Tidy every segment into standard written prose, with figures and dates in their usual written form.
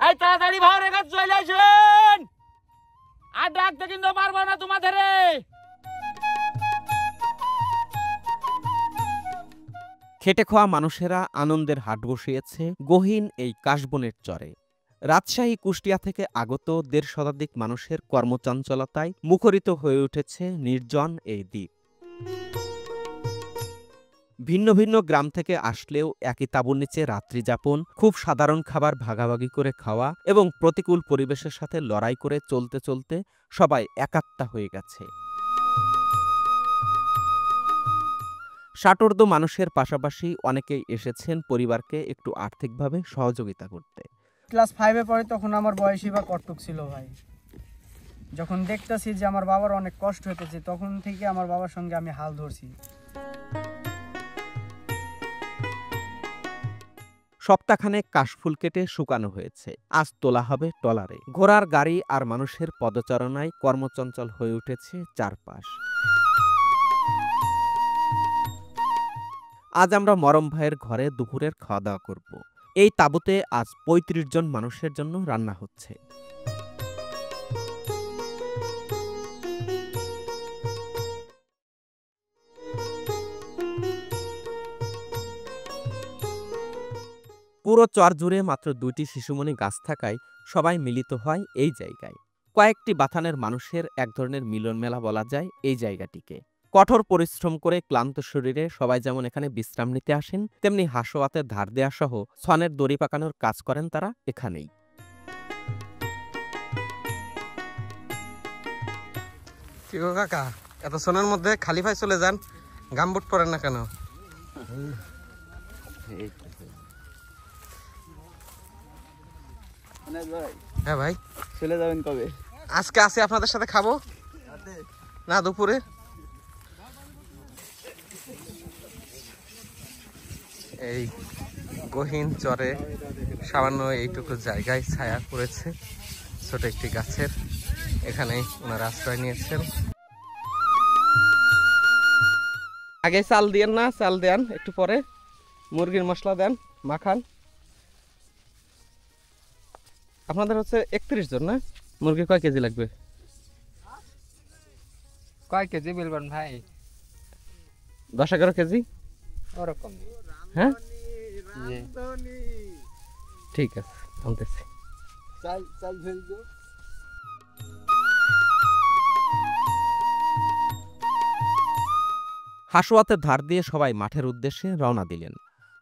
এই তাড়াতাড়ি ভাড়া রেখে চলে আসুন, আর ডাকতে কিন্তু পারবো না তোমাদের। খেটে খাওয়া মানুষেরা আনন্দের হাট বসিয়েছে গহীন এই কাশবনের চরে। রাজশাহী কুষ্টিয়া থেকে আগত ১৫০ শতাধিক মানুষের কর্মচঞ্চলতায় মুখরিত হয়ে উঠেছে নির্জন এই দ্বীপ। ভিন্ন ভিন্ন গ্রাম থেকে আসলেও একই তাঁবুর নিচে রাত্রি যাপন, খুব সাধারণ খাবার ভাগাভাগি করে খাওয়া এবং প্রতিকূল পরিবেশের সাথে লড়াই করে চলতে চলতে সবাই একাত্তা হয়ে গেছে। ষাটোর্ধ্ব মানুষের পাশাপাশি অনেকেই এসেছেন পরিবারকে একটু আর্থিকভাবে সহযোগিতা করতে। ক্লাস 5-এ পড়ে তখন আমার বয়সই বা কতটুক ছিল ভাই। যখন দেখতেছি যে আমার বাবার অনেক কষ্ট হইতেছে, তখন থেকে আমার বাবার সঙ্গে আমি হাল ধরছি। সপ্তাহখানেক কাশফুল কেটে শুকানো হয়েছে, আজ তোলা হবে ট্রলারে। ঘোড়ার গাড়ি আর মানুষের পদচারণায় কর্মচঞ্চল হয়ে উঠেছে চারপাশ। আজ আমরা মরম ভাইয়ের ঘরে দুপুরের খাওয়া দাওয়া করব। এই তাঁবুতে আজ ৩৫ জন মানুষের জন্য রান্না হচ্ছে। পুরো চর জুড়ে মাত্র ২টি শিশুমণি গাছ থাকায় সবাই মিলিত হয় এই জায়গায়। কয়েকটি বাথানের মানুষের এক ধরনের মিলন মেলা বলা যায় এই জায়গাটিকে। কঠোর পরিশ্রম করে ক্লান্ত শরীরে সবাই যেমন এখানে বিশ্রাম নিতে আসেন, তেমনি হাঁসোয়াতের ধার দেয়া সহ ছনের দড়ি পাকানোর কাজ করেন তারা এখানেই। কি গো কাকা, এত সোনার মধ্যে খালি ভাই চলে যান, গামবুট পরেন না কেন? হ্যাঁ ভাই, চলে যাবেন কবে? আজকে আসি আপনাদের সাথে খাবো না দুপুরে? এই গহীন চরে সামান্য এইটুকু জায়গায় ছায়া পড়েছে ছোট একটি গাছের, এখানেই ওনারা আশ্রয় নিয়েছেন। আগে চাল দিয়েন না, চাল দেন একটু পরে, মুরগির মশলা দেন, মাখান। আপনাদের হচ্ছে ৩১ জন না? মুরগি কয় কেজি লাগবে? কয় কেজি বলবেন ভাই? ১০-১১ কেজি ওরকম। হ্যাঁ ঠিক আছে, আনতেছি। হাঁসোয়াতের ধার দিয়ে সবাই মাঠের উদ্দেশ্যে রওনা দিলেন।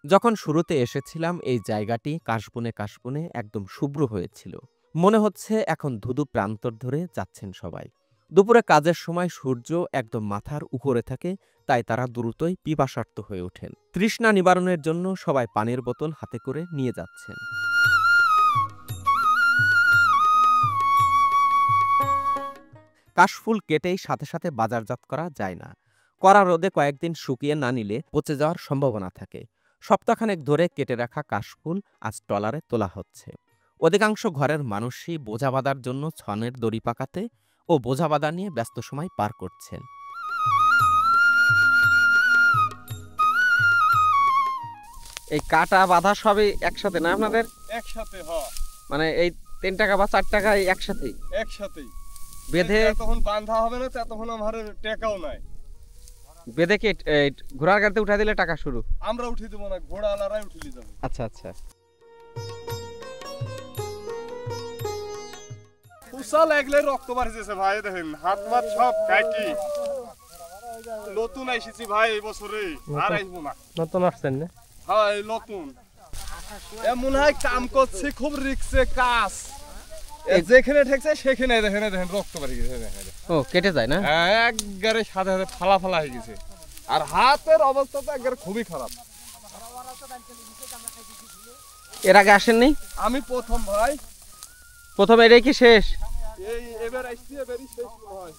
যখন শুরুতে এসেছিলাম এই জায়গাটি কাশবনে কাশবনে একদম শুভ্র হয়েছিল। মনে হচ্ছে এখন ধুধু প্রান্তর ধরে যাচ্ছেন সবাই। দুপুরে কাজের সময় সূর্য একদম মাথার উপরে থাকে, তাই তারা দ্রুতই পিপাসার্ত হয়ে ওঠেন। তৃষ্ণা নিবারণের জন্য সবাই পানির বোতল হাতে করে নিয়ে যাচ্ছেন। কাশফুল কেটেই সাথে সাথে বাজারজাত করা যায় না। কড়া রোদে কয়েকদিন শুকিয়ে না নিলে পচে যাওয়ার সম্ভাবনা থাকে। সপ্তাহখানেক ধরে কেটে রাখা কাশফুল আজ ট্রলারে তোলা হচ্ছে। অধিকাংশ ঘরের মানুষই বোঝা বাঁধার জন্য ছনের দড়ি পাকাতে ও বোঝা বাঁধা নিয়ে ব্যস্ত সময় পার করছেন। এই কাটা বাঁধা সবই একসাথে না আপনাদের? একসাথে, মানে এই ৩ টাকা বা ৪ টাকা একসাথেই একসাথেই বেঁধে তখন বাঁধা হবে না, তখন আমার টাকাও নাই। বেঁধে কি ঘোড়ার গাড়িতে উঠা দিলে টাকা শুরু? আমরা উঠে দেবো না, ঘোড়া আলারাই উঠে যাবে। আচ্ছা আচ্ছা। উসাল একলে রক্ত বাড়িতেছে ভাই, দেখেন হাত মাত সব কাটি। নতুন আইসিছি ভাই এই বছরে, আর আইবো না। নতুন আসছেন না? হ্যাঁ নতুন, এমন হয় কাম করছে, খুব রিক্সে কাজ। যেখানে ঠেকছে সেখানে দেখেন দেখেন রক্ত বাড়ি গেছে। ও কেটে যায় না? একবারে সাথে সাথে ফালা ফালা হয়ে গেছে, আর হাতের অবস্থা তো একবারে খুবই খারাপ। এর আগে আসেননি? আমি প্রথম ভাই। প্রথম এটাই কি শেষ? এই এবার আসছি, এবারই শেষ হয়।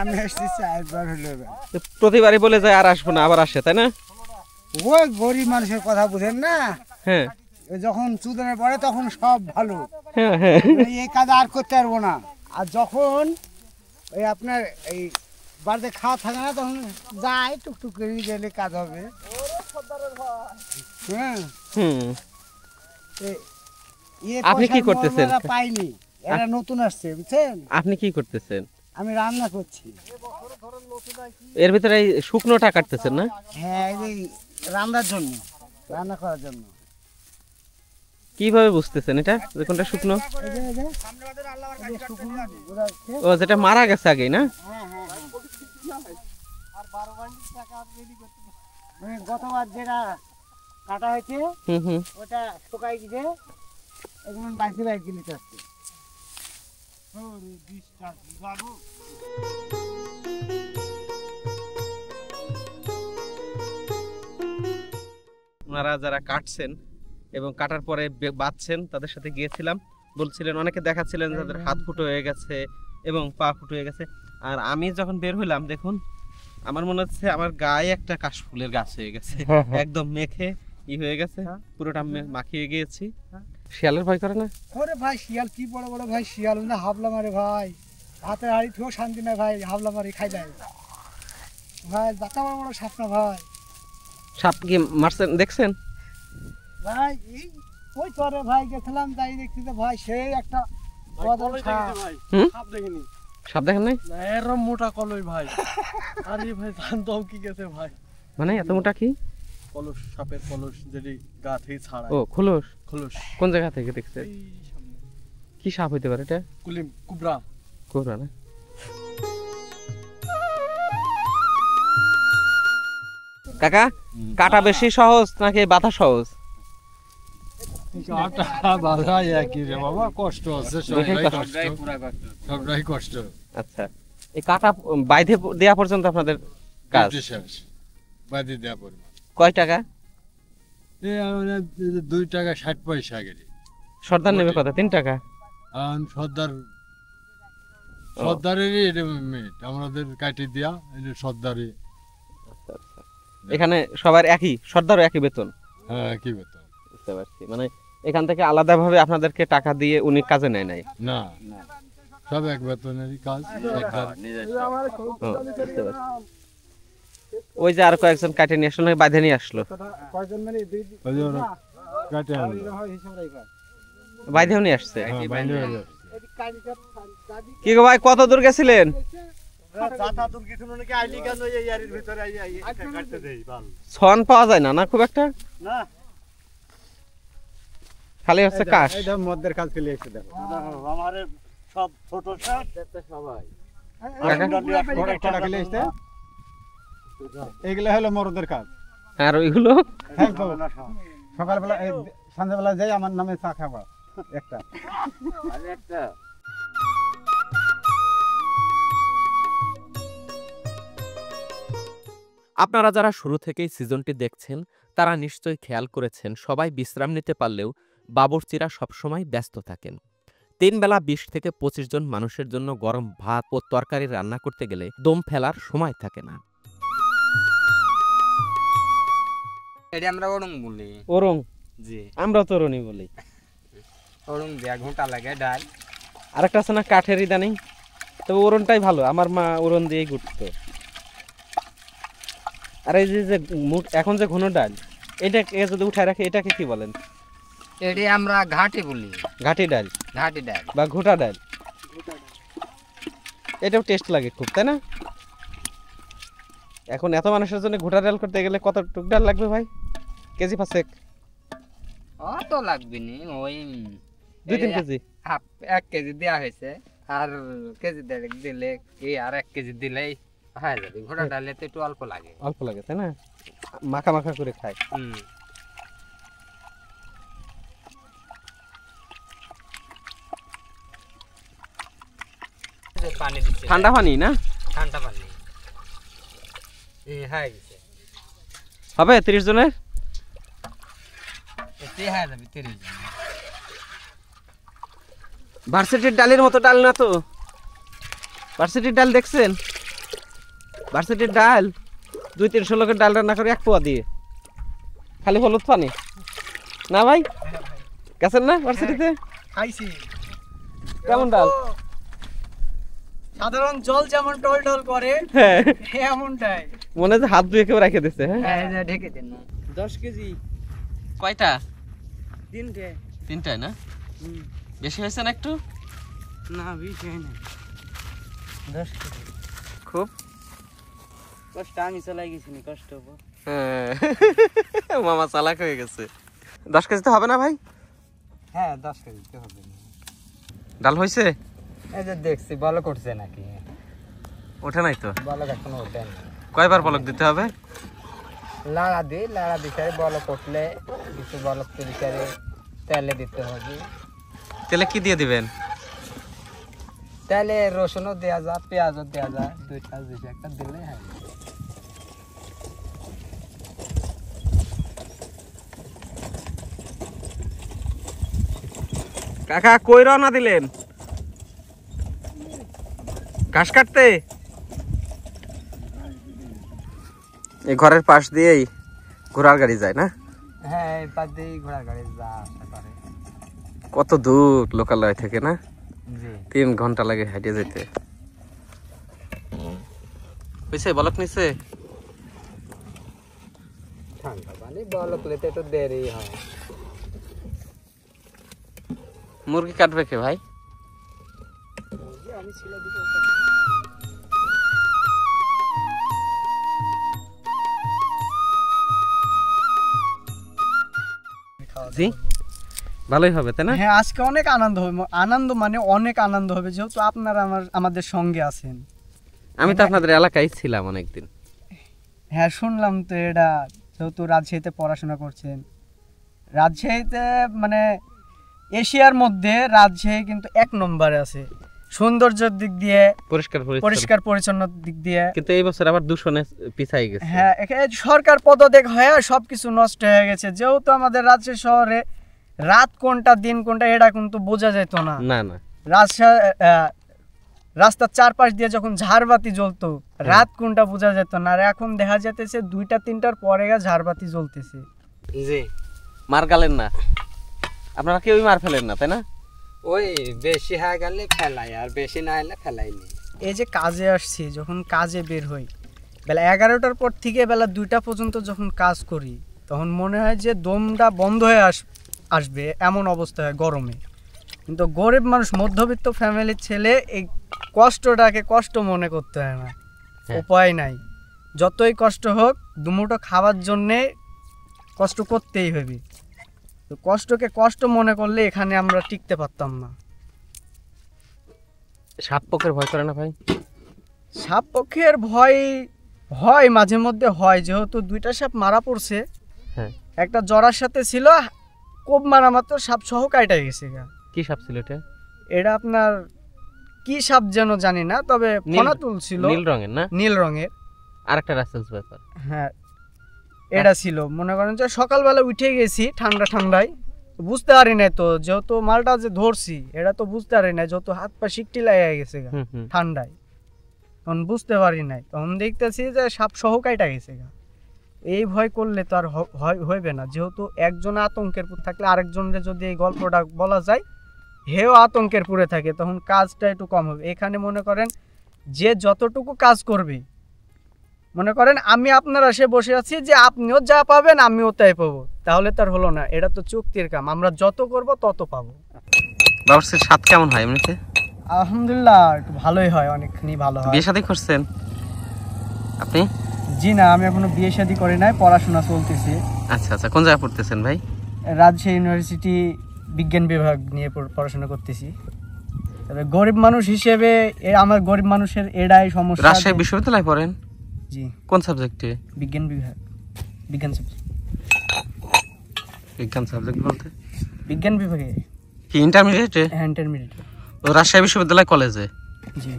আমি আসছি 4 বার হলো। প্রতিবারই বলে যায় আর আসবো না, আবার আসে, তাই না? ওই গরিব মানুষের কথা বুঝেন না? হ্যাঁ, যখন চুদনে পড়ে তখন সব ভালো, হ্যাঁ হ্যাঁ। এই কাজ আর করতে পারবো না। আর যখন ওই আপনার এই বাড়িতে খাওয়া থাকে না, তখন যায় টুকটুক করে গেলে কাজ হবে। হ্যাঁ, আপনি কি করতেছেন? পাইনি, এরা নতুন আসছে বুঝছেন। আপনি কি করতেছেন? আমি রান্না করছি। এর ভিতরে এই শুকনোটা কাটতেছেন না? হ্যাঁ, এই রান্নার জন্য, রান্না করার জন্য। কিভাবে বুঝতেছেন এটা যে কোনটা শুকনো? এই যে শুকনো ওরা হচ্ছে। ও, যেটা মারা গেছে আগে না? মানে গতবার যেটা কাটা হয়েছে হুম। ওটা শুকাই গেছে, এখন বাইরে বাইরে নিতে আসছে। ওনারা যারা কাটছেন এবং কাটার পরে বাঁধছেন তাদের সাথে গিয়েছিলাম, বলছিলেন, অনেকে দেখাচ্ছিলেন তাদের হাত ফুটো হয়ে গেছে এবং পা ফুটো হয়ে গেছে। আর আমি যখন বের হইলাম, দেখুন আমার মনে হচ্ছে আমার গায়ে একটা কাশফুলের গাছ হয়ে গেছে, একদম মেখে হয়ে গেছে, পুরোটা মাখিয়ে গিয়েছি। শিয়ালের ভয় করে না? ওরে ভাই, শিয়াল কি বড় বড় ভাই, শিয়াল না হাবলা মারে ভাই, হাতে হাড়ি থেকেও শান্তি নাই ভাই, হাবলা মারে খাই দেয় ভাই, বাচ্চা বড় বড় সাপ না ভাই। সাপ কি মারছেন দেখছেন? ভাই এই ওই তরে ভাই গেছিলাম, তাই দেখছি তো ভাই সেই একটা সাপ দেখেন নাই? এরম মোটা কলই ভাই। আরে ভাই জানতাম কি গেছে ভাই। মানে এত মোটা কি? কলস, সাপের কলস যেটি গা থেকে ছাড়ায়। ও, খোলস। খোলস কোন জায়গা থেকে দেখছেন? এই সামনে। কি সাপ হইতে পারে এটা? কুবরা। কোবরা না? কাকা, কাটা বেশি সহজ নাকি বাধা সহজ? কাটা বাধা একই রে বাবা, কষ্ট আছে, সবটাই কষ্ট। আচ্ছা, এই কাটা বাইধে দেয়া পর্যন্ত আপনাদের কাজ শেষ, বাদি দেওয়া পড়বে। কয় টাকা? 2 টাকা 60 পয়সা গেলে। সর্দার নেবে কত? 3 টাকা। সর্দারেরই আমাদের কাটি দেয়া, সর্দারি। এখানে সবার একই, সর্দারও একই বেতন? হ্যাঁ, কি বেতন। বুঝতে পারছি, মানে এখান থেকে আলাদাভাবে আপনাদেরকে টাকা দিয়ে উনি কাজে নেয় নাই? না, সব এক বেতনেরই কাজ। বুঝতে পারছি। ওই যে আর কয়েকজন কাটে নিয়ে আসলো, বাঁধে নিয়ে আসলো, কাটে আনলো, বাইধেও নিয়ে আসছে। হ্যাঁ, কি গো ভাই, কত দূর গেছিলেন? ছন পাওয়া যায় না না খুব একটা, খালি হচ্ছে কাশ। মধ্যের কাজ ফেলে এসে দেখো আমার সব ছোট সবাই এগুলা হলো মরদের কাজ। আর ওইগুলো সকালবেলা সন্ধ্যাবেলা যাই আমার নামে চা খাবা একটা। আপনারা যারা শুরু থেকেই সিজনটি দেখছেন তারা নিশ্চয়ই খেয়াল করেছেন সবাই বিশ্রাম নিতে পারলেও বাবুর্চিরা সবসময় ব্যস্ত থাকেন। 3 বেলা 20 থেকে 25 জন মানুষের জন্য গরম ভাত ও তরকারি রান্না করতে গেলে দম ফেলার সময় থাকে না। এটা আমরা ওরং বলি। ওরং? জি, আমরা তো ওরংই বলি। ওরং দেয়া ঘন্টা লাগে ডাল। আরেকটা আছে না কাঠের ইদানিং, তবে ওরনটাই ভালো, আমার মা ওরন দিয়েই ঘুরতো। আর এই যে এখন যে ঘন ডাল, এটা যদি উঠায় রাখে এটাকে কি বলেন? এটি আমরা ঘাটি বলি। ঘাটি ডাল, ঘাটি ডাল বা ঘোটা ডাল। এটাও টেস্ট লাগে খুব, তাই না? এখন এত মানুষের জন্য ঘোটা ডাল করতে গেলে কতটুক ডাল লাগবে ভাই? কেজি 5 অত লাগবে নি, ওই 2-3 কেজি। 1 কেজি দেওয়া হয়েছে, আর কেজি দেড়েক দিলে কি, আর 1 কেজি দিলেই হয়ে যাবে। ঘোড়া ডালে তো একটু অল্প লাগে। অল্প লাগে, তাই না? মাখা মাখা করে খায়। পানি দিচ্ছে, ঠান্ডা পানি না? ঠান্ডা পানি। হয়ে গেছে, হবে 30 জনের? এতে হয়ে যাবে 30 জন। ভার্সিটির ডালের মতো ডাল না তো? ভার্সিটির ডাল দেখছেন? ভার্সিটির ডাল 200-300 লোকের ডাল রান্না করে 1 পোয়া দিয়ে, খালি হলুদ পানি না ভাই? গেছেন না ভার্সিটিতে? খাইছি। কেমন ডাল? সাধারণ জল যেমন টল টল করে, হ্যাঁ, এমনটাই মনে হয় হাত ধুয়ে কেউ রেখে দিছে। হ্যাঁ, ঢেকে দিন। 10 কেজি। কয়টা? 3টে। 3টায় না? বেশি হয়েছে না একটু? না বেশি হয় না, 10 কেজি। খুব কষ্ট আমি চলাই গেছি, কষ্ট হবো। হ্যাঁ মামা চালাক হয়ে গেছে। 10 কেজি তো হবে না ভাই? হ্যাঁ 10 কেজি তো হবে। ডাল হয়েছে? এই যে দেখছি বলক উঠছে নাকি? ওঠে নাই তো। বলক এখনো ওঠে না। কয়বার বলক দিতে হবে? লাড়া দিতে বলক উঠলে কিছু বলক তৈরি করে তেলে দিতে হবে। তেলে কি দিয়ে দিবেন? তেলে রসুনও দেওয়া যায়, পেঁয়াজও দেওয়া যায়, দুইটা জিনিস একটা দিলে হয়। কাকা কই রওনা দিলেন? ঘাস কাটতে? এই ঘরের পাশ দিয়েই ঘোড়ার গাড়ি যায় না? হ্যাঁ এই পাশ দিয়েই ঘোড়ার গাড়ি যা আসা করে। কত দূর লোকালয় থেকে না? জি 3 ঘন্টা লাগে হেঁটে যেতে। হয়েছে বলক নিছে? ঠান্ডা পানি বলক নিতে একটু দেরি হয়। মুরগি কাটবে কে ভাই? আমি ছিল জি ভালোই হবে তাই না? হ্যাঁ আজকে অনেক আনন্দ হবে, আনন্দ মানে অনেক আনন্দ হবে, যেহেতু আপনারা আমাদের সঙ্গে আছেন। আমি তো আপনাদের এলাকায় ছিলাম অনেকদিন। হ্যাঁ শুনলাম তো, এটা যেহেতু রাজশাহীতে পড়াশোনা করছেন, রাজশাহীতে মানে এশিয়ার মধ্যে রাজশাহী কিন্তু 1 নম্বরে আছে সৌন্দর্যের দিক দিয়ে, পরিষ্কার পরিচ্ছন্ন দিক দিয়ে। কিন্তু এই বছর আবার দূষণে পিছাই গেছে। হ্যাঁ এখানে সরকার পদত্যাগ হয়ে সবকিছু নষ্ট হয়ে গেছে, যেহেতু আমাদের রাজশাহী শহরে রাত কোনটা দিন কোনটা এটা কিন্তু বোঝা যেত না। না না রাস্তার চারপাশ দিয়ে যখন ঝাড়বাতি জ্বলতো রাত কোনটা বোঝা যেত না, আর এখন দেখা যেতেছে 2টা 3টার পরে ঝাড়বাতি জ্বলতেছে। জি মার গালেন না আপনারা, কেউই মার ফেলেন না তাই না? ওই বেশি হয়ে গেলে ফেলাই, আর বেশি না হলে ফেলাইনি। এই যে কাজে আসছি, যখন কাজে বের হই বেলা 11টার পর থেকে বেলা 2টা পর্যন্ত যখন কাজ করি, তখন মনে হয় যে দমটা বন্ধ হয়ে আসবে এমন অবস্থা হয় গরমে। কিন্তু গরিব মানুষ, মধ্যবিত্ত ফ্যামিলির ছেলে এই কষ্টটাকে কষ্ট মনে করতে হয় না, উপায় নাই। যতই কষ্ট হোক দুমুঠো খাওয়ার জন্যে কষ্ট করতেই হবে। তো কষ্টকে কষ্ট মনে করলে এখানে আমরা টিকতে পারতাম না। সাপ পোকের ভয় করে না ভাই? সাপ পক্ষের ভয় হয়, মাঝে মধ্যে হয়, যেহেতু 2টা সাপ মারা পড়ছে। হ্যাঁ একটা জরার সাথে ছিল, কোপ মারা মাত্র সাপ সহ কাটা গেছে। কি সাপ ছিল এটা? এটা আপনার কি সাপ যেন জানি না, তবে ফনাতুল ছিল, নীল রঙের না? নীল রঙের। আরেকটা রাসেলস ব্যাপার। হ্যাঁ এটা ছিল, মনে করেন যে সকালবেলা উঠে গেছি ঠান্ডায়, বুঝতে পারি না তো, যেহেতু মালটা যে ধরছি এটা তো বুঝতে পারি না, যত হাত পা শিকটি লাগিয়ে গেছে ঠান্ডায়, তখন বুঝতে পারি নাই। তখন দেখতেছি যে সাপ সহ কাটা গেছে। এই ভয় করলে তো আর হইবে না, যেহেতু একজন আতঙ্কের পুর থাকলে আরেকজনের যদি এই গল্পটা বলা যায়, হেও আতঙ্কের পুরে থাকে, তখন কাজটা একটু কম হবে। এখানে মনে করেন যে যতটুকু কাজ করবে, মনে করেন আমি আপনার আসে বসে আছি যে আপনিও যা পাবেন আমিও তাই পাবো, তাহলে তার হলো না। এটা তো চুক্তির কাম, আমরা যত করব তত পাবো। ব্যবসার স্বাদ কেমন হয় এমনিতে? আলহামদুলিল্লাহ একটু ভালোই হয়, অনেকখানি ভালো হয়। বিয়ে শাদী করছেন আপনি? জি না, আমি এখনো বিয়ে শাদী করি নাই, পড়াশোনা চলতেছে। আচ্ছা আচ্ছা, কোন জায়গায় পড়তেছেন ভাই? রাজশাহী ইউনিভার্সিটি বিজ্ঞান বিভাগ নিয়ে পড়াশোনা করতেছি। তবে গরিব মানুষ হিসেবে আমার গরিব মানুষের এটাই সমস্যা। রাজশাহী বিশ্ববিদ্যালয়ে পড়েন? জি। কোন সাবজেক্টে? বিজ্ঞান বিভাগ। বিজ্ঞান সাবজেক্ট। বিজ্ঞান সাবজেক্ট বলতে বিজ্ঞান বিভাগে। কি ইন্টারমিডিয়েটে? হ্যাঁ ইন্টারমিডিয়েট। ও রাজশাহী বিশ্ববিদ্যালয় কলেজে? জি।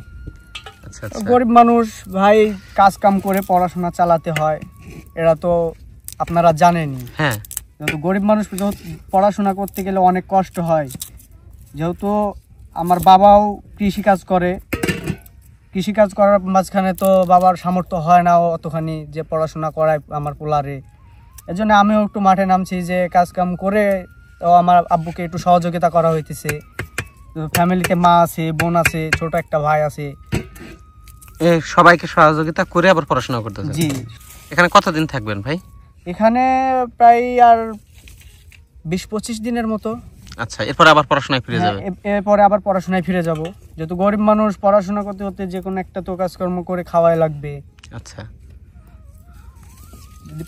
আচ্ছা আচ্ছা। গরিব মানুষ ভাই, কাজ কাম করে পড়াশোনা চালাতে হয়, এরা তো আপনারা জানেনই। হ্যাঁ। যেহেতু গরিব মানুষ পড়াশোনা করতে গেলে অনেক কষ্ট হয়, যেহেতু আমার বাবাও কৃষিকাজ করে, কৃষিকাজ করার মাঝখানে তো বাবার সামর্থ্য হয় না অতখানি যে পড়াশোনা করায় আমার পোলারে। এজন্য আমিও একটু মাঠে নামছি যে কাজ কাম করে, তো আমার আব্বুকে একটু সহযোগিতা করা হইতেছে। ফ্যামিলিতে মা আছে, বোন আছে, ছোট একটা ভাই আছে, সবাইকে সহযোগিতা করে আবার পড়াশোনা করতেছেন? জি। এখানে কতদিন থাকবেন ভাই? এখানে প্রায় আর 20-25 দিনের মতো। আচ্ছা, এরপর আবার পড়াশোনায় ফিরে হ্যাঁ, যাবে? এরপরে আবার পড়াশোনায় ফিরে যাব, যেহেতু গরিব মানুষ, পড়াশোনা করতে করতে যে কোনো একটা তো কাজকর্ম করে খাওয়াই লাগবে। আচ্ছা, যদি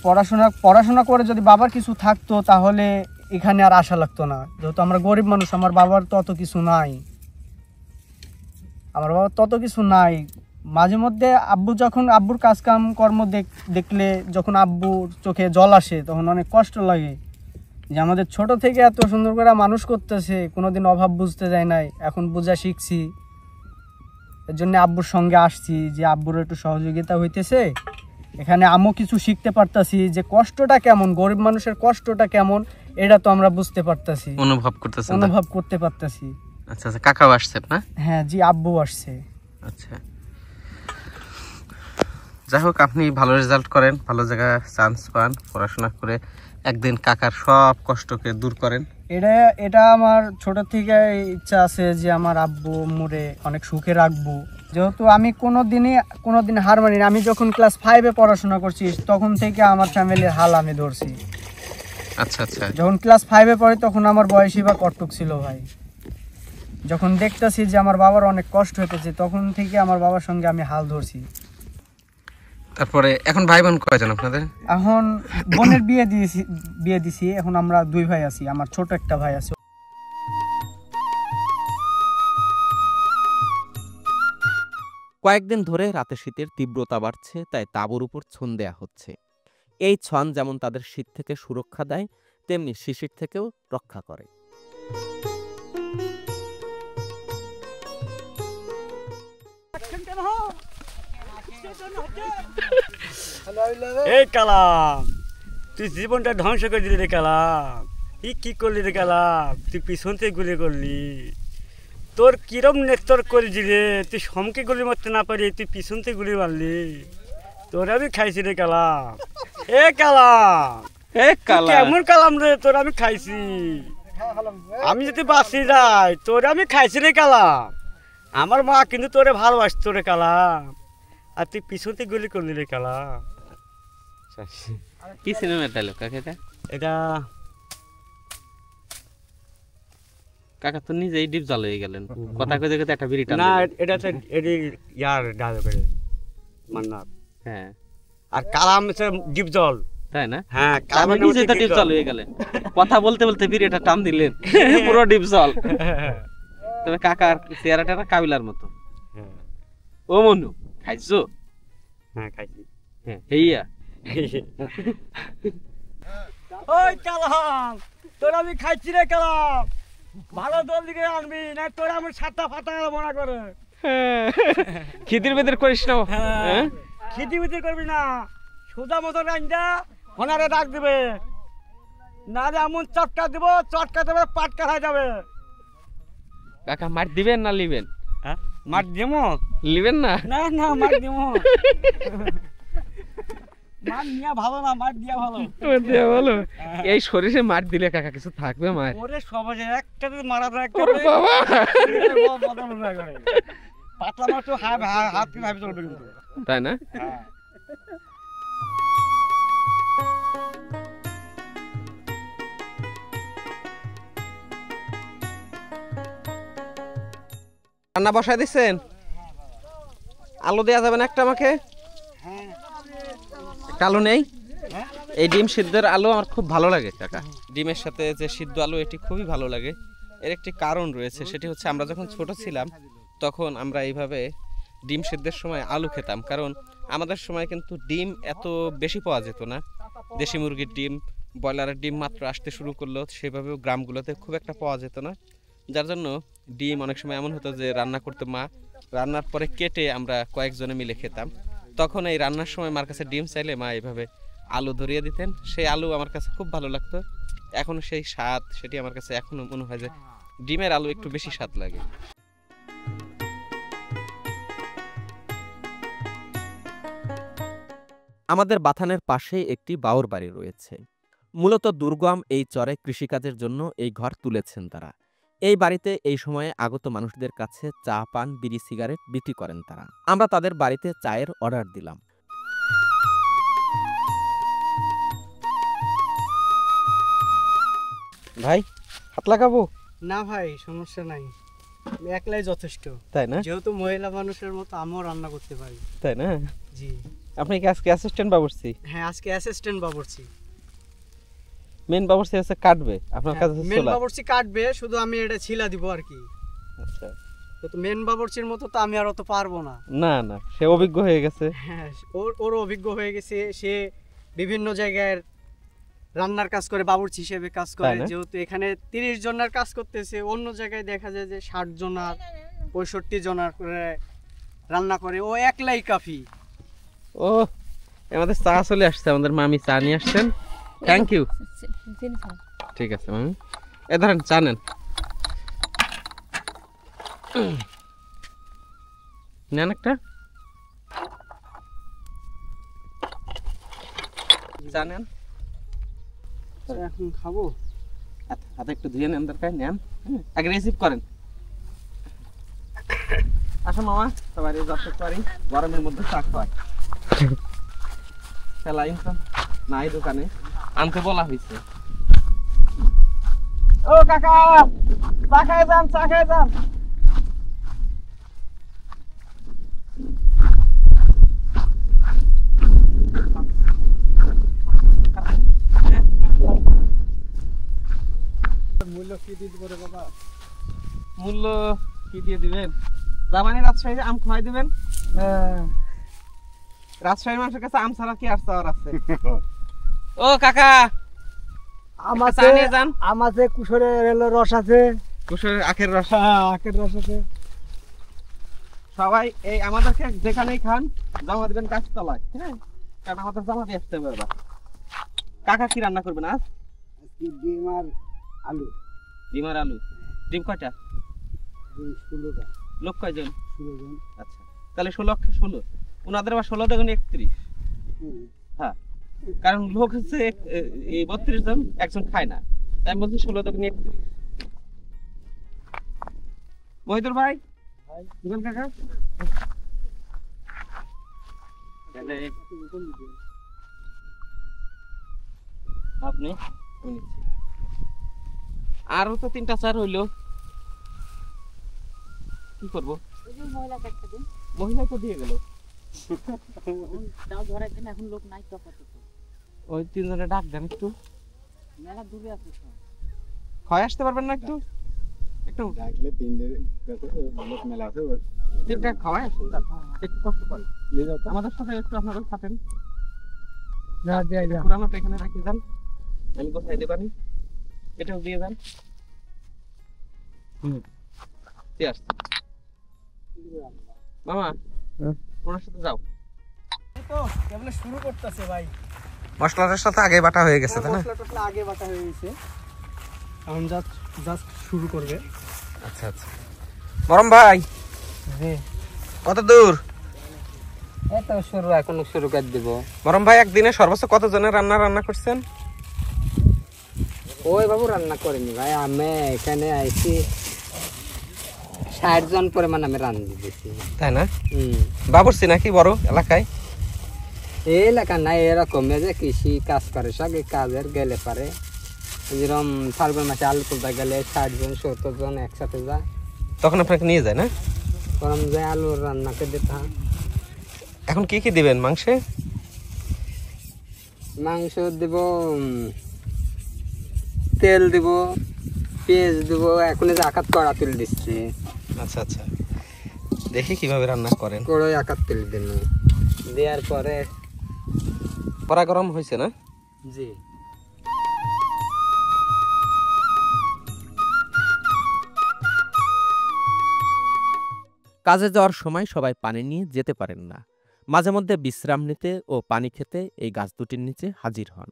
পড়াশোনা করে যদি বাবার কিছু থাকতো তাহলে এখানে আর আশা লাগতো না, যেহেতু আমরা গরিব মানুষ, আমার বাবার তো অত কিছু নাই, আমার বাবার তত কিছু নাই। মাঝে মধ্যে আব্বুর কাজ কাম কর্ম দেখলে যখন আব্বুর চোখে জল আসে তখন অনেক কষ্ট লাগে, যে আমাদের ছোট থেকে এত সুন্দর করে মানুষ করতেছে, কোনোদিন অভাব বুঝতে যায় নাই, এখন বোঝা শিখছি। এর জন্য আব্বুর সঙ্গে আসছি, যে আব্বুর একটু সহযোগিতা হইতেছে, এখানে আমিও কিছু শিখতে পারতাছি, যে কষ্টটা কেমন, গরিব মানুষের কষ্টটা কেমন এটা তো আমরা বুঝতে পারতাছি, অনুভব করতে পারতাছি। আচ্ছা আচ্ছা, কাকাও আসছেন না? হ্যাঁ জি, আব্বু আসছে। আচ্ছা, যাই হোক, আপনি ভালো রেজাল্ট করেন, ভালো জায়গায় চান্স পান, পড়াশোনা করে একদিন কাকার সব কষ্টকে দূর করেন। এটা আমার ছোট থেকে ইচ্ছা আছে যে আমার আব্বু আম্মুরে অনেক সুখে রাখবো, যেহেতু আমি কোনোদিন হার মানি না। আমি যখন ক্লাস 5-এ পড়াশোনা করছি তখন থেকে আমার ফ্যামিলির হাল আমি ধরছি। আচ্ছা আচ্ছা, যখন ক্লাস 5-এ পড়ি তখন আমার বয়সই বা কটুক ছিল ভাই, যখন দেখতেছি যে আমার বাবার অনেক কষ্ট হইতেছে তখন থেকে আমার বাবার সঙ্গে আমি হাল ধরছি। তারপরে এখন ভাই বোন কয়জন আপনাদের? এখন বোনের বিয়ে দিছি, এখন আমরা 2 ভাই আছি, আমার ছোট একটা ভাই আছে। কয়েকদিন ধরে রাতে শীতের তীব্রতা বাড়ছে, তাই তাঁবুর উপর ছন দেয়া হচ্ছে। এই ছন যেমন তাদের শীত থেকে সুরক্ষা দেয়, তেমনি শিশির থেকেও রক্ষা করে। এই কালাম, তুই জীবনটা ধ্বংস করে দিলি রে কালাম। কি করলি রে কালাম, তুই পিছন থেকে গুলি করলি। তোর কিরম নেতর করেছি রে, তুই সমকে গুলি মারতে না পারি তুই পিছন থেকে গুলি মারলি। তোর আমি খাইছি রে কালাম। এ কালাম, কেমন কালাম রে, তোর আমি খাইছি। আমি যদি বাঁচি যাই তোর আমি খাইছি রে কালাম। আমার মা কিন্তু তোরে ভালোবাসতো রে কালাম, আর তুই পিছন থেকে গুলি করলি রে কালাম। কি সিনেমার ডায়লগ কাকা এটা? এটা কাকা তো নিজেই ডিপ জল হয়ে গেলেন, কথা কইতে কইতে একটা বিড়ি টান না, দিলেন। এটা তো এডি ইয়ার ডায়লগ করে মান্নাত। হ্যাঁ, আর কালাম হচ্ছে ডিপ জল, তাই না? হ্যাঁ আমি নিজে তো ডিপ জল হয়ে গেলেন, কথা বলতে বলতে বিড়িটা টান দিলেন, পুরো ডিপ জল। তবে কাকার চেহারাটা না কাবিলার মতো। ও মনু, খাইছো? হ্যাঁ খাইছি। হ্যাঁ, হেইয়া ওই কালাম, তোর আমি খাইছি রে কালাম। ভালো দল দিকে আনবি না, তোর আমি সাতটা ফাটা মনে করে। খিদির বেদের করিস না। হ্যাঁ, খিদি বিদি করবি না, সোজা মতো রান্না ওনারে ডাক দিবে, না এমন চটকা দিব, চটকা দেবে পাটকা হয়ে যাবে। কাকা মার দিবেন না লিবেন? হ্যাঁ, মার দিমো। লিবেন না? না না, মার দিমো। মার নিয়া ভালো না, মার দিয়া ভালো। দিয়া ভালো। এই শরীরে মার দিলে কাকা কিছু থাকবে মার? ওরে সবাই একটা মারা যায় একটা। ওরে বাবা, পাতলা মাছ তো হাত কি ভাবে চলবে কিন্তু, তাই না? হ্যাঁ। রান্না বসায় দিচ্ছেন? আলু দেওয়া যাবে না একটা আমাকে? আলু নেই? এই ডিম সিদ্ধের আলু আমার খুব ভালো লাগে কাকা। ডিমের সাথে যে সিদ্ধ আলু, এটি খুবই ভালো লাগে। এর একটি কারণ রয়েছে, সেটি হচ্ছে আমরা যখন ছোট ছিলাম তখন আমরা এইভাবে ডিম সিদ্ধের সময় আলু খেতাম, কারণ আমাদের সময় কিন্তু ডিম এত বেশি পাওয়া যেত না। দেশি মুরগির ডিম, ব্রয়লারের ডিম মাত্র আসতে শুরু করলো, সেভাবেও গ্রামগুলোতে খুব একটা পাওয়া যেত না, যার জন্য ডিম অনেক সময় এমন হতো যে রান্না করতে মা, রান্নার পরে কেটে আমরা কয়েকজনে মিলে খেতাম। তখন এই রান্নার সময় মার কাছে ডিম চাইলে মা এইভাবে আলু ধরিয়ে দিতেন, সেই আলু আমার কাছে খুব ভালো লাগতো। এখন সেই স্বাদ, সেটি আমার কাছে এখনো মনে হয় যে ডিমের আলু একটু বেশি স্বাদ লাগে। আমাদের বাথানের পাশেই একটি বাউর বাড়ি রয়েছে। মূলত দুর্গম এই চরে কৃষিকাজের জন্য এই ঘর তুলেছেন তারা। এই বাড়িতে এই সময়ে আগত মানুষদের কাছে চা, পান, বিড়ি, সিগারেট বিক্রি করেন তারা। আমরা তাদের বাড়িতে চায়ের অর্ডার দিলাম। ভাই, হাত লাগাবো? না ভাই সমস্যা নাই, আমি একলাই যথেষ্ট। তাই না? যেহেতু মহিলা মানুষের মতো আমিও রান্না করতে পারি। তাই না? জি। আপনি কি আজকে অ্যাসিস্ট্যান্ট বাবুর্চি? হ্যাঁ, আজকে অ্যাসিস্ট্যান্ট বাবুর্চি। মেন বাবুর্চি হচ্ছে কাটবে, আপনার কাছে মেন চলা। বাবুর্চি কাটবে, শুধু আমি এটা ছিলা দিব আর কি। আচ্ছা। তো মেন বাবুর্চির মতো তো আমি আর অত পারবো না। না না, সে অভিজ্ঞ হয়ে গেছে। হ্যাঁ, ওর অভিজ্ঞ হয়ে গেছে, সে বিভিন্ন জায়গায় রান্নার কাজ করে, বাবুর্চি হিসেবে কাজ করে। যেহেতু এখানে 30 জনের কাজ করতেছে, অন্য জায়গায় দেখা যায় যে 60 জনার 65 জনার করে রান্না করে, ও একলাই কাফি। ও, আমাদের চা চলে আসছে, আমাদের মামি চা নিয়ে আসছেন। Thank you. ঠিক আছে মামি, এ ধরেন চা নেন। নেন একটা চা নেন। এখন খাবো, হাতে একটু ধুয়ে নেন, দরকার নেন, আগে রিসিভ করেন। আসো মামা, সবাই যত পারি গরমের মধ্যে চা খাওয়াই। খেলা ইনকাম নাই দোকানে, আনতে বলা হয়েছে। ও কাকা, চা খাই যান, চা খাই যান। মূল্য কি দিয়ে দিব রে বাবা? মূল্য কি দিয়ে দিবেন? জামানি রাজশাহী আম খাওয়াই দিবেন। রাজশাহীর মানুষের কাছে আম ছাড়া কি আর চাওয়ার আছে? ও কাকা, আমাতে আমাতে কুশরের রস আছে, কুশরের আখের রস, আখের রস আছে। সবাই এই আমাদেরকে যেখানেই খান জমা দিবেন গাছতলায়, হ্যাঁ, কারণ আমাদের জমা দিয়ে আসতে হবে। কাকা কি রান্না করবেন আজ? ডিম আর আলু। ডিম আর আলু। ডিম কয়টা? 16টা। লোক কয়জন? 16 জন। আচ্ছা, তাহলে 16 ওনাদের আবার 16 দেখুন 31। হ্যাঁ, কারণ লোক হচ্ছে এই 32 জন, একজন খায় না, তাই বলছি 16 দেখুন 31। মহিদুর ভাই, দিবেন কাকা? আপনি আরো তো 3টা চার হইলো, কি করবো? মহিলা তো দিয়ে গেল, ওই 3 জনে ডাক দেন একটু। খাওয়াই আসতে পারবেন না একটু? একটু ডাকলে 3 লোক মেলা আছে, 3টা খাওয়াই আসুন, একটু কষ্ট করেন। আমাদের সাথে একটু আপনারা থাকেন। পুরানোটা এখানে রাখি যান, আমি কোথায় দেবানি, এটাও দিয়ে যান। ঠিক আছে মামা, ওনার সাথে যাও। তো কেবল শুরু করতেছে ভাই, মশলাটার সাথে আগে বাটা হয়ে গেছে, তাই না? মশলাটা আগে বাটা হয়ে গেছে, এখন জাস্ট শুরু করবে। আচ্ছা আচ্ছা। মরম ভাই, কত দূর? এই তো শুরু, এখন শুরু করে দিব। মরম ভাই, একদিনে সর্বোচ্চ কত জনের রান্না করছেন? ওই বাবু রান্না করিনি ভাই, আমি এখানে আইছি 60 জন পরিমাণ আমি রান্না দিয়েছি। তাই না? বাবুর্চি নাকি বড় এলাকায়? এই এলাকা নাই, এরকম যে কৃষি কাজ করে, সব কাজের গেলে পারে, যেরকম ফাল্গুন মাসে আলু তুলতে গেলে 60 জন 70 জন একসাথে যায়, তখন আপনাকে নিয়ে যায় না? গরম যায় আলু রান্না করে দিতে হয়। এখন কি কি দিবেন মাংসে? মাংস দিব, তেল দিব, পেঁয়াজ দিব, এখন যে আকাত কড়া তেল দিচ্ছি। আচ্ছা আচ্ছা, দেখি কিভাবে রান্না করেন। কড়াই আকাত তেল দিন, দেওয়ার পরে কড়া গরম হয়েছে না? জি। কাজে যাওয়ার সময় সবাই পানি নিয়ে যেতে পারেন না, মাঝে মধ্যে বিশ্রাম নিতে ও পানি খেতে এই গাছ দুটির নিচে হাজির হন।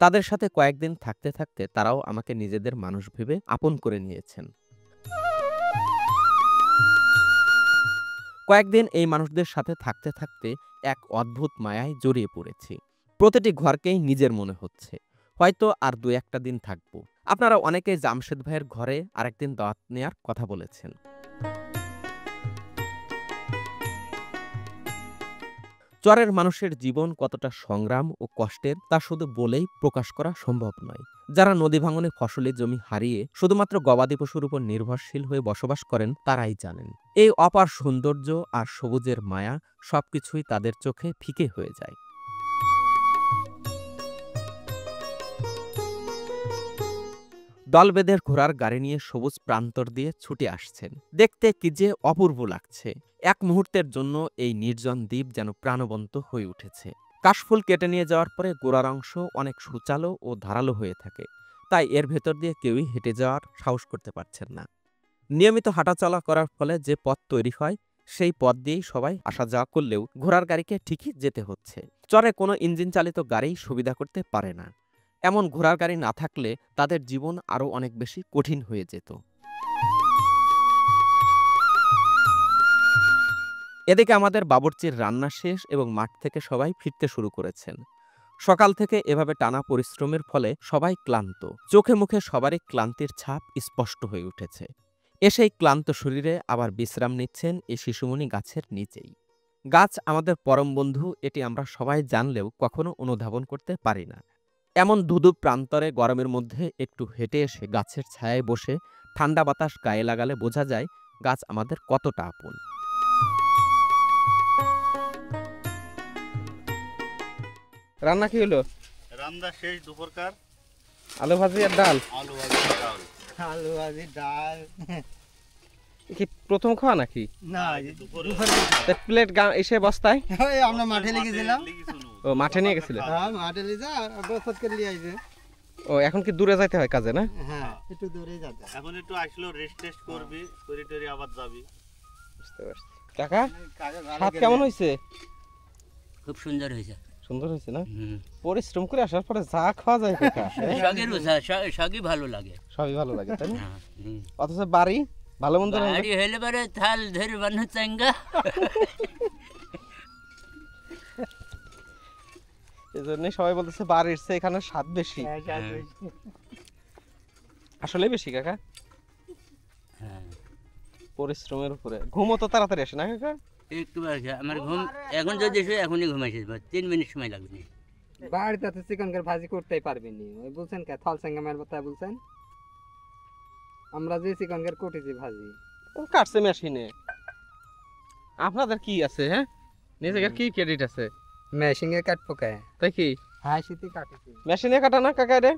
তাদের সাথে কয়েকদিন থাকতে থাকতে তারাও আমাকে নিজেদের মানুষ ভেবে আপন করে নিয়েছেন। কয়েকদিন এই মানুষদের সাথে থাকতে থাকতে এক অদ্ভুত মায়ায় জড়িয়ে পড়েছি। প্রতিটি ঘরকেই নিজের মনে হচ্ছে, হয়তো আর 2-1টা দিন থাকবো। আপনারা অনেকেই জামশেদ ভাইয়ের ঘরে আরেকদিন দাওয়াত নেয়ার কথা বলেছেন। চরের মানুষের জীবন কতটা সংগ্রাম ও কষ্টের তা শুধু বলেই প্রকাশ করা সম্ভব নয়। যারা নদী ভাঙনে ফসলি জমি হারিয়ে শুধুমাত্র গবাদি পশুর উপর নির্ভরশীল হয়ে বসবাস করেন তারাই জানেন এই অপার সৌন্দর্য আর সবুজের মায়া সবকিছুই তাদের চোখে ফিকে হয়ে যায়। দলবেঁধে ঘোড়ার গাড়ি নিয়ে সবুজ প্রান্তর দিয়ে ছুটে আসছেন। দেখতে কি যে অপূর্ব লাগছে। এক মুহূর্তের জন্য এই নির্জন দ্বীপ যেন প্রাণবন্ত হয়ে উঠেছে। কাশফুল কেটে নিয়ে যাওয়ার পরে গোড়ার অংশ অনেক সূচালো ও ধারালো হয়ে থাকে, তাই এর ভেতর দিয়ে কেউই হেঁটে যাওয়ার সাহস করতে পারছেন না। নিয়মিত হাঁটাচলা করার ফলে যে পথ তৈরি হয় সেই পথ দিয়েই সবাই আসা যাওয়া করলেও ঘোড়ার গাড়িকে ঠিকই যেতে হচ্ছে। চরে কোনো ইঞ্জিন চালিত গাড়ি সুবিধা করতে পারে না। এমন ঘোড়ার গাড়ি না থাকলে তাদের জীবন আরও অনেক বেশি কঠিন হয়ে যেত। এদিকে আমাদের বাবুর্চির রান্না শেষ এবং মাঠ থেকে সবাই ফিরতে শুরু করেছেন। সকাল থেকে এভাবে টানা পরিশ্রমের ফলে সবাই ক্লান্ত। চোখে মুখে সবারই ক্লান্তির ছাপ স্পষ্ট হয়ে উঠেছে। এসেই ক্লান্ত শরীরে আবার বিশ্রাম নিচ্ছেন এই শিশুমণি গাছের নিচেই। গাছ আমাদের পরম বন্ধু, এটি আমরা সবাই জানলেও কখনো অনুধাবন করতে পারি না। এমন ধুধু প্রান্তরে গরমের মধ্যে একটু হেঁটে এসে গাছের ছায়ায় বসে ঠান্ডা বাতাস গায়ে লাগালে বোঝা যায় গাছ আমাদের কতটা আপন। রান্না কি হলো? রান্না শেষ, দুপুরকার আলু ভাজি আর ডাল। আলু ভাজি ডাল। আলু ভাজি ডাল কি প্রথম খাওয়া নাকি? না, প্লেট এসে বস্তায় আমরা মাঠে লেগেছিলাম। ও মাঠে নিয়ে গেছিল? হ্যাঁ, মাঠে লিয়ে যা বসত করে নিয়ে আইবে। ও এখন কি দূরে যাইতে হয় কাজে না? হ্যাঁ, একটু দূরে যেতে। এখন একটু আসলো, রেস্ট টেস্ট করবি, করে টরে আবার যাবি। বুঝতে পারছি। কাকা স্বাদ কেমন হয়েছে? খুব সুন্দর হয়েছে। সুন্দর হয়েছে না? পরিশ্রম করে আসার পরে যা খাওয়া যায় কাকা, সবই ভালো লাগে, সবই ভালো লাগে তাই না? অথচ বাড়ি ভালো মন্দ বাড়ি হইলে পরে থাল ধরে বানু চাঙ্গা। এজন্য সবাই বলতেছে বাড়ির চেয়ে এখানে স্বাদ বেশি। আসলে বেশি কাকা। পরিশ্রমের উপরে। ঘুমও তো তাড়াতাড়ি আসে না কাকা? একটু আমার ঘুম এখন যদি এখনই ঘুমাইছে, 3 মিনিট সময় লাগবে না। বাড়িতে তো চিকেনের ভাজি করতেই পারবেনি, ওই বলছেন কে থল সঙ্গে মের কথা বলছেন। আমরা যে চিকেনের কোটেছি ভাজি কাটছে মেশিনে। আপনাদের কি আছে? হ্যাঁ, নিজেকে কি ক্রেডিট আছে? মেশিনে কাটবো কে? তাই কি? হ্যাঁ, শীতে কাটেছি। মেশিনে কাটা না কাকা রে?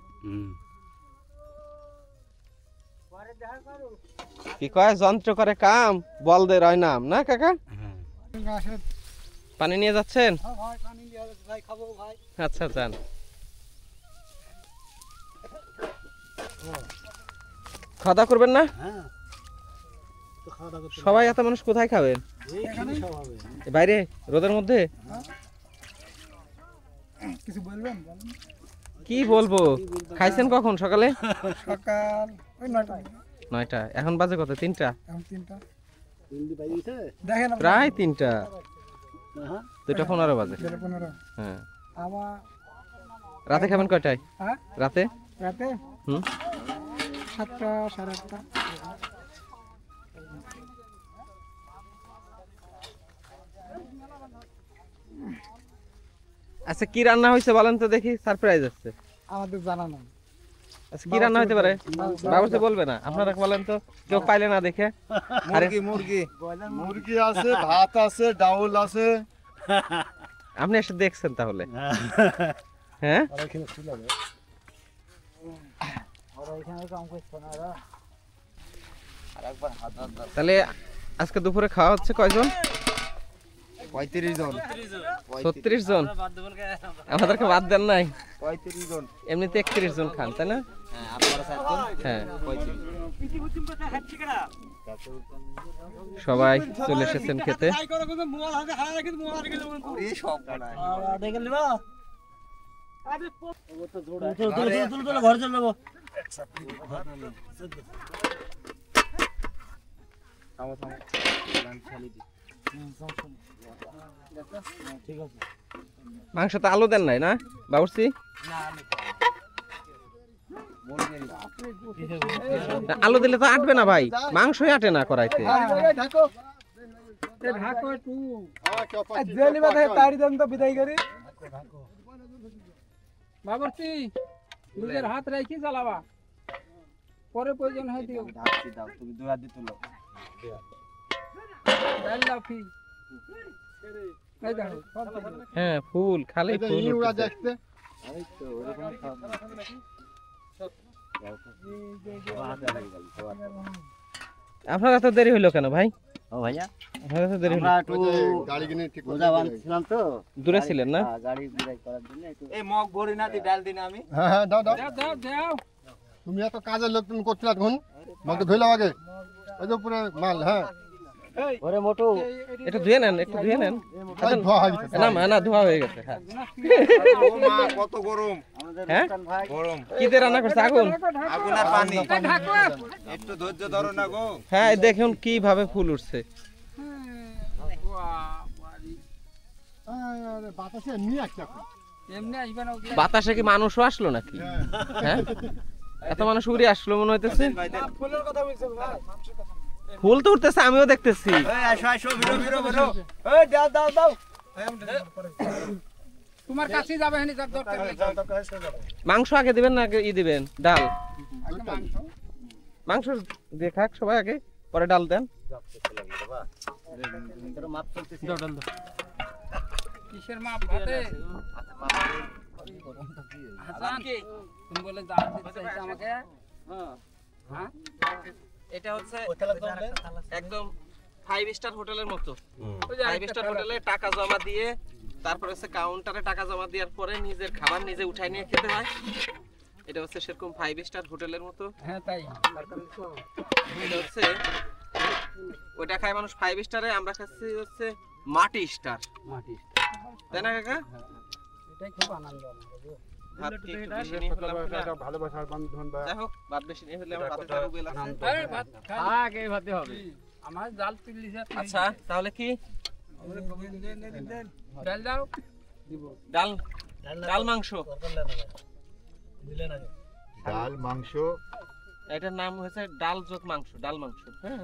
কি কয় যন্ত্র করে কাম, বল দে রয় নাম না কাকা? পানি নিয়ে যাচ্ছেন? আচ্ছা যান। খাওয়া দাওয়া করবেন না? সবাই এত মানুষ কোথায় খাবেন? বাইরে রোদের মধ্যে? কিছু বলবেন? কি বলবো? খাইছেন কখন? সকালে? সকাল ওই 9টা। এখন বাজে কত? 3টা। এখন 3টা। প্রায় 3টা। 2:15 বাজে। হ্যাঁ। আবার রাতে খাবেন কয়টায়? হ্যাঁ, রাতে? রাতে 7টা 8:30। আচ্ছা কি রান্না হয়েছে বলেন তো দেখি, সারপ্রাইজ আছে। আমাদের জানা নাই। আচ্ছা কি রান্না হতে পারে? বাবুর্চি বলবে না? আপনারা বলেন তো, কেউ পাইলে না দেখে। মুরগি আছে, ভাত আছে, ডাউল আছে। আপনি এসে দেখছেন তাহলে? হ্যাঁ, তাহলে আজকে দুপুরে খাওয়া হচ্ছে কয়জন? 35 জন। 36 জন? আমাদেরকে বাদ দেন নাই? 35 জন। এমনিতে 31 জন খান তাই না? হ্যাঁ, সবাই চলে এসেছেন খেতে। মাংস তো আলু দেন নাই না বাবুর্চি? আলু দিলে তো আটবে না ভাই, মাংসই আটে না কড়াইতে। জেলি বাদে তারি দেন তো বিদায় করি বাবরচি নিজের হাত রাখি জ্বালাবা পরে প্রয়োজন হয় দিও দাও তুমি দুই হাত দিয়ে তুলো ডাল লাফি এই দেখো হ্যাঁ ফুল খালি ফুল ইউরা দেখতে এই তো ওরকম আপনার এত দেরি হইলো কেন ভাই? ও ভাইয়া আপনার এত দেরি হলো? আমরা একটু গাড়ি কিনে ঠিক রোজা বাঁধছিলাম তো দূরে ছিলেন না? গাড়ি বিদায় করার জন্য একটু এই মগ ভরি না দি ডাল দিন আমি হ্যাঁ হ্যাঁ দাও দাও দাও দাও দাও তুমি এত কাজের লোক তুমি করছিলা তখন মগটা ধুইলাম আগে ওই যে উপরে মাল হ্যাঁ ওরে মোটু একটু ধুয়ে নেন, একটু ধুয়ে নেন। এই ধোয়া হয়ে গেছে না না ধোয়া হয়ে গেছে। হ্যাঁ ও মা কত গরম আমাদের হ্যাঁ? রুস্তান ভাই গরম কি দিয়ে রান্না করছে? আগুন? আগুন আর পানি ঢাকো একটু ধৈর্য ধরো না গো হ্যাঁ এই দেখুন কিভাবে ফুল উঠছে। আরে বাতাসে নিয়ে আসছে এখন এমনি আসবে না বাতাসে কি মানুষও আসলো নাকি? হ্যাঁ এত মানুষ উড়ে আসলো মনে হইতেছে। ফুলের কথা বলছো ভাই ফুল তো উঠতেছে, আমিও দেখতেছি। এই আসো আসো ভিড়ো ভিড়ো ভিড়ো এই দাও দাও দাও তোমার কাছে যাবে হেনি তার দরকার নেই মাংস আগে দিবেন না আগে দিবেন ডাল? মাংস দিয়ে খাক সবাই আগে, পরে ডাল দেন। মাপ চলতেছে কিসের মাপ ভাতে হাসান তুমি বলে যা দিতে চাইছো আমাকে হ্যাঁ এটা হচ্ছে একদম 5 স্টার হোটেলের মতো। 5 স্টার হোটেলে টাকা জমা দিয়ে তারপর হচ্ছে কাউন্টারে টাকা জমা দেওয়ার পরে নিজের খাবার নিজে উঠাই নিয়ে খেতে হয়। এটা হচ্ছে সেরকম 5 স্টার হোটেলের মতো। হ্যাঁ তাই এটা হচ্ছে ওইটা খায় মানুষ 5 স্টারে, আমরা খাচ্ছি হচ্ছে মাটি স্টার। মাটি তাই না কাকা? এটাই খুব আনন্দ আমাদের ভাত কি একটু বেশি নিয়ে ফেললাম কিনা? ভালোবাসার বন্ধন বা যাই হোক ভাত বেশি নিয়ে ফেললে আমার ভাতে তার উবেল আছে। এই ভাত আগে ভাতে হবে আমার জাল তুললি যা আচ্ছা তাহলে কি ডাল দাও দিব ডাল ডাল মাংস? ডাল মাংস এটার নাম হয়েছে ডাল যোগ মাংস, ডাল মাংস। হ্যাঁ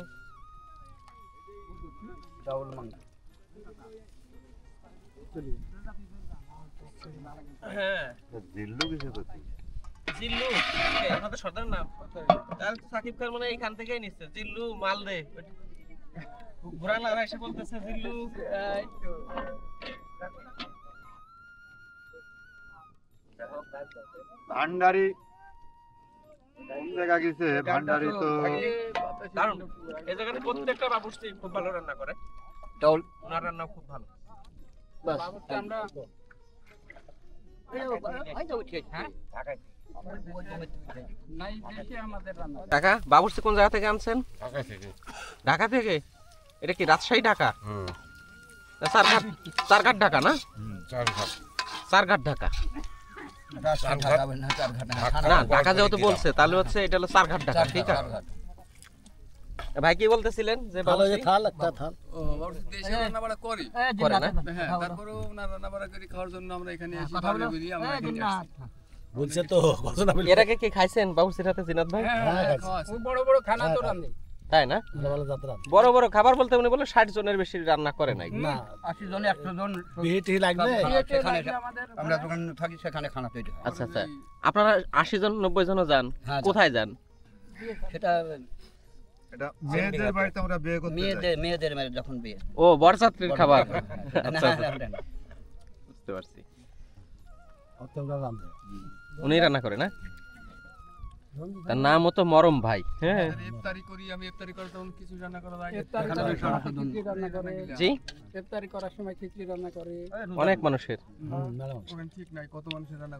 চাউল মাংস হ্যাঁ দিল্লু কিছু করতে জিল্লু আপনাদের সর্দার নাম? তাহলে তো সাকিব খান মানে এইখান থেকেই নিচ্ছে জিল্লু মাল দে। ঘোরা লাগা এসে বলতেছে জিল্লু ভান্ডারি কোন জায়গা গেছে ভান্ডারি তো দারুণ। এই জায়গাতে প্রত্যেকটা বাবুর্চি খুব ভালো রান্না করে, ওনার রান্না খুব ভালো। আমরা নাই দেখি আমাদের রান্না কাকা বাবুর্চি কোন জায়গা থেকে আনছেন? ঢাকা থেকে। এটা কি রাজশাহী ঢাকা? চারঘাট ঢাকা না? চারঘাট ঢাকা না, ঢাকা যেহেতু বলছে তাহলে হচ্ছে এটা হলো চারঘাট ঢাকা। ঠিক আছে ভাই কি বলতেছিলেন? যে বাবুর্চি ও দেশে রান্না বাড়া করি করে না? হ্যাঁ তারপরেও না রান্না বাড়া করি খাওয়ার জন্য আমরা এখানে এসে ভালো বলি আমরা এখানে আসছি বলছে তো কত না এর আগে কি খাইছেন বাবুর্চির হাতে জিনাত ভাই? ওই বড় বড় খানা তো রান্ধে তাই না? ভালো যাত্রা বড় বড় খাবার বলতে উনি বলে 60 জনের বেশি রান্না করে নাই। না 80 জন 100 জন বিয়েটি লাগবে সেখানে আমরা যখন থাকি সেখানে খানা তৈরি হয় আচ্ছা আচ্ছা আপনারা 80 জন 90 জনও যান, কোথায় যান? সেটা এটা মেয়েদের বাড়িতে আমরা বিয়ে করতে যাই মেয়েদের যখন বিয়ে ও বরযাত্রীর খাবার। আচ্ছা বুঝতে পারছি। উনি রান্না করে না? তার নাম হতো মরম ভাই। হ্যাঁ ইফতারি করি আমি, ইফতারি করার তখন কিছু রান্না করা লাগে, ইফতারি রান্না করে জি ইফতারি করার সময় খিচুড়ি রান্না করে অনেক মানুষের। ওখানে ঠিক নাই কত মানুষের রান্না।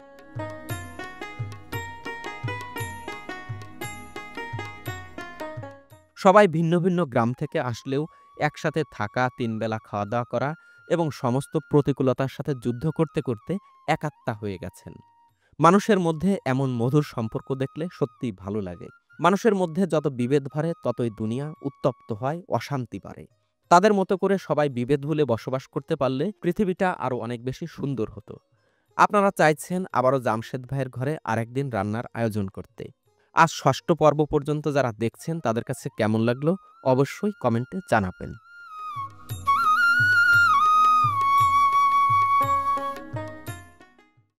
সবাই ভিন্ন ভিন্ন গ্রাম থেকে আসলেও একসাথে থাকা, 3 বেলা খাওয়া দাওয়া করা এবং সমস্ত প্রতিকূলতার সাথে যুদ্ধ করতে করতে একাত্মা হয়ে গেছেন। মানুষের মধ্যে এমন মধুর সম্পর্ক দেখলে সত্যিই ভালো লাগে। মানুষের মধ্যে যত বিভেদ বাড়ে ততই দুনিয়া উত্তপ্ত হয়, অশান্তি বাড়ে। তাদের মতো করে সবাই বিভেদ ভুলে বসবাস করতে পারলে পৃথিবীটা আরো অনেক বেশি সুন্দর হতো। আপনারা চাইছেন আবারও জামশেদ ভাইয়ের ঘরে আরেকদিন রান্নার আয়োজন করতে। আজ 6ষ্ঠ পর্ব পর্যন্ত যারা দেখছেন তাদের কাছে কেমন লাগলো অবশ্যই কমেন্টে জানাবেন।